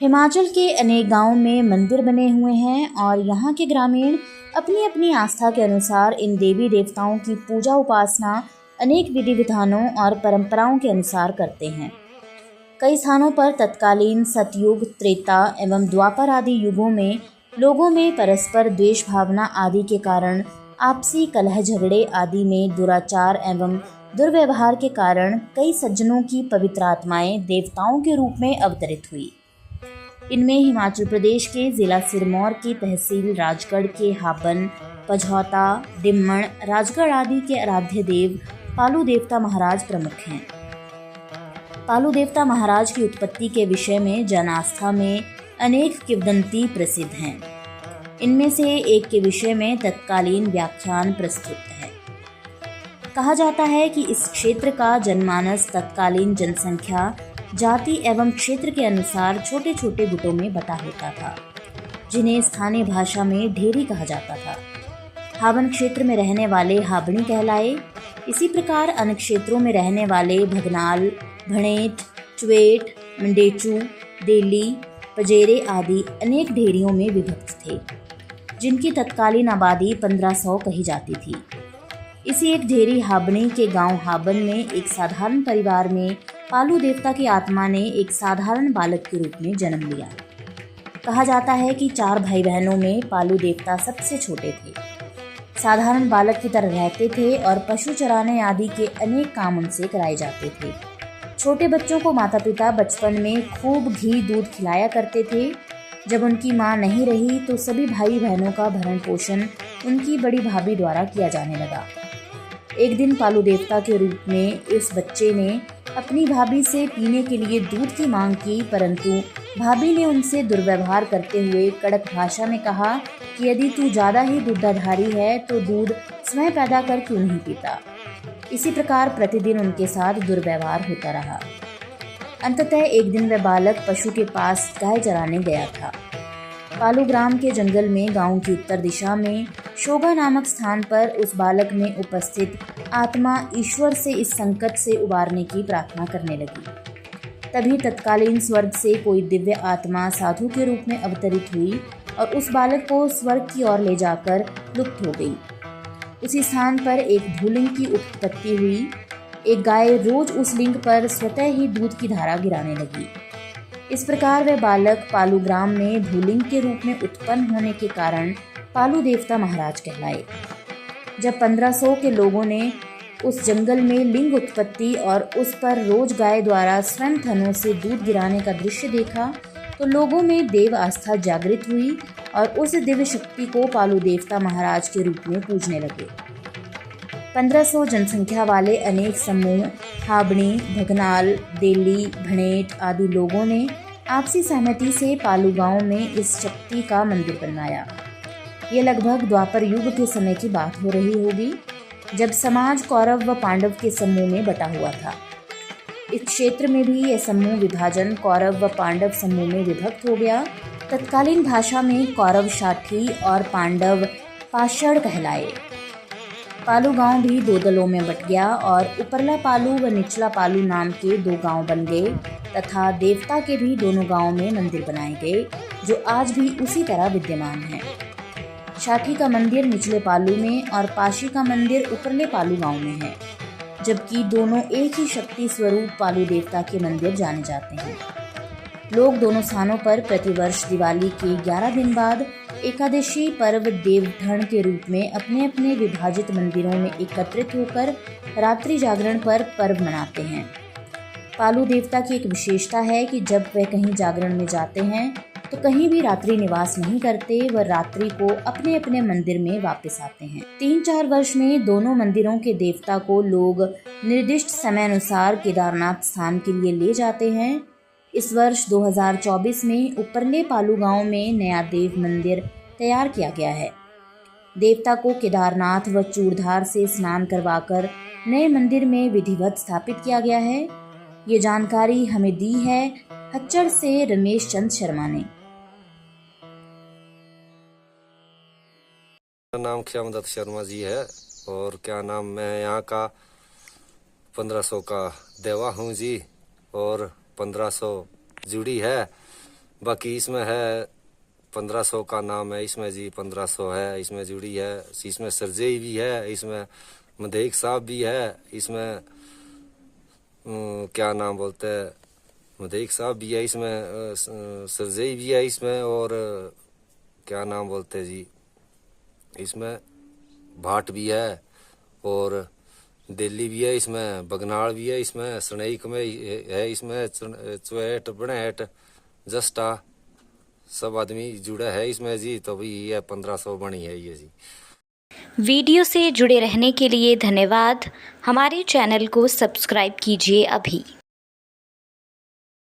हिमाचल के अनेक गांवों में मंदिर बने हुए हैं और यहाँ के ग्रामीण अपनी अपनी आस्था के अनुसार इन देवी देवताओं की पूजा उपासना अनेक विधि विधानों और परंपराओं के अनुसार करते हैं। कई स्थानों पर तत्कालीन सतयुग, त्रेता एवं द्वापर आदि युगों में लोगों में परस्पर द्वेष भावना आदि के कारण आपसी कलह झगड़े आदि में दुराचार एवं दुर्व्यवहार के कारण कई सज्जनों की पवित्र आत्माएं देवताओं के रूप में अवतरित हुई। इनमें हिमाचल प्रदेश के जिला सिरमौर की तहसील राजगढ़ के हाबन, पझौता, डिम्मण, राजगढ़ आदि के आराध्य देव पालू देवता महाराज प्रमुख हैं। पालू देवता महाराज की उत्पत्ति के विषय में जन आस्था में अनेक किंवदंती प्रसिद्ध हैं। इनमें से एक के विषय में तत्कालीन व्याख्यान प्रस्तुत है। कहा जाता है कि इस क्षेत्र का जनमानस तत्कालीन जनसंख्या, जाति एवं क्षेत्र के अनुसार छोटे छोटे गुटों में बटा होता था, जिन्हें स्थानीय भाषा में ढेरी कहा जाता था। हाबन क्षेत्र में रहने वाले हाबणी कहलाए। इसी प्रकार अन्य क्षेत्रों में रहने वाले भगनाल, भणेट, चुवेट, मंडेचू, देली, पजेरे आदि अनेक ढेरियों में विभक्त थे, जिनकी तत्कालीन आबादी 1500 कही जाती थी। इसी एक ढेरी हाबणी के गांव हाबन में एक साधारण परिवार में पालू देवता की आत्मा ने एक साधारण बालक के रूप में जन्म लिया। कहा जाता है कि 4 भाई बहनों में पालू देवता सबसे छोटे थे। साधारण बालक की तरह रहते थे और पशु चराने आदि के अनेक काम उनसे कराए जाते थे। छोटे बच्चों को माता पिता बचपन में खूब घी दूध खिलाया करते थे। जब उनकी मां नहीं रही तो सभी भाई बहनों का भरण पोषण उनकी बड़ी भाभी द्वारा किया जाने लगा। एक दिन पालू देवता के रूप में इस बच्चे ने अपनी भाभी से पीने के लिए दूध की मांग की, परंतु भाभी ने उनसे दुर्व्यवहार करते हुए कड़क भाषा में कहा कि यदि तू ज़्यादा ही दूधाधारी है तो दूध स्वयं पैदा कर क्यों नहीं पीता। इसी प्रकार प्रतिदिन उनके साथ दुर्व्यवहार होता रहा। अंततः एक दिन वह बालक पशु के पास गाय चराने गया था। पालू ग्राम के जंगल में गांव की उत्तर दिशा में शोगा नामक स्थान पर उस बालक में उपस्थित आत्मा ईश्वर से इस संकट से उबारने की प्रार्थना करने लगी। तभी तत्कालीन स्वर्ग से कोई दिव्य आत्मा साधु के रूप में अवतरित हुई और उस बालक को स्वर्ग की ओर ले जाकर लुप्त हो गई। उसी स्थान पर एक भूलिंग की उत्पत्ति हुई। एक गाय रोज उस लिंग पर स्वतः ही दूध की धारा गिराने लगी। इस प्रकार वह बालक पालू ग्राम में भूलिंग के रूप में उत्पन्न होने के कारण पालू देवता महाराज कहलाए। जब 1500 के लोगों ने उस जंगल में लिंग उत्पत्ति और उस पर रोज गाय द्वारा स्वयं थनों से दूध गिराने का दृश्य देखा तो लोगों में देव आस्था जागृत हुई और उस दिव्य शक्ति को पालू देवता महाराज के रूप में पूजने लगे। 1500 जनसंख्या वाले अनेक समूह हाबणी, भगनाल, देली, भणेट आदि लोगों ने आपसी सहमति से पालू गांव में इस शक्ति का मंदिर बनवाया। ये लगभग द्वापर युग के समय की बात हो रही होगी, जब समाज कौरव व पांडव के समूह में बटा हुआ था। इस क्षेत्र में भी यह समूह विभाजन कौरव व पांडव समूह में विभक्त हो गया। तत्कालीन भाषा में कौरव साठी और पांडव पाषाण कहलाए। पालू गांव भी 2 दलों में बट गया और ऊपरला पालू व निचला पालू नाम के 2 गांव बन गए तथा देवता के भी दोनों गांवों में मंदिर बनाए गए, जो आज भी उसी तरह विद्यमान है। साठी का मंदिर निचले पालू में और पाशी का मंदिर ऊपरले पालू गांव में है, जबकि दोनों एक ही शक्ति स्वरूप पालू देवता के मंदिर जाने जाते हैं। लोग दोनों स्थानों पर प्रतिवर्ष दिवाली के 11 दिन बाद एकादशी पर्व देवधन के रूप में अपने अपने विभाजित मंदिरों में एकत्रित होकर रात्रि जागरण पर पर्व मनाते हैं। पालू देवता की एक विशेषता है कि जब वह कहीं जागरण में जाते हैं तो कहीं भी रात्रि निवास नहीं करते, व रात्रि को अपने अपने मंदिर में वापस आते हैं। 3-4 वर्ष में दोनों मंदिरों के देवता को लोग निर्दिष्ट समय अनुसार केदारनाथ स्थान के लिए ले जाते हैं। इस वर्ष 2024 में ऊपरले पालू गांव में नया देव मंदिर तैयार किया गया है। देवता को केदारनाथ व चूड़धार से स्नान करवाकर नए मंदिर में विधिवत स्थापित किया गया है। ये जानकारी हमें दी है हच्चड़ से रमेश चंद शर्मा ने। मेरा नाम ख्यामदत शर्मा जी है और क्या नाम, मैं यहाँ का 1500 का देवा हूँ जी और 1500 जुड़ी है। बाकी इसमें है 1500 का नाम है इसमें जी, 1500 है इसमें जुड़ी है, इसमें सरजेई भी है, इसमें मदेक साहब भी है, इसमें क्या नाम बोलते हैं, मदेक साहब भी है इसमें, सरजेई भी है इसमें, और क्या नाम बोलते हैं जी, इसमें भाट भी है, और दिल्ली भी है इसमें, बगनाड़ भी है इसमें, सनईक में है इसमें, चुएट बनेट जस्टा सब आदमी जुड़ा है इसमें जी। तो भी ये 1500 बनी है ये जी। वीडियो से जुड़े रहने के लिए धन्यवाद। हमारे चैनल को सब्सक्राइब कीजिए अभी।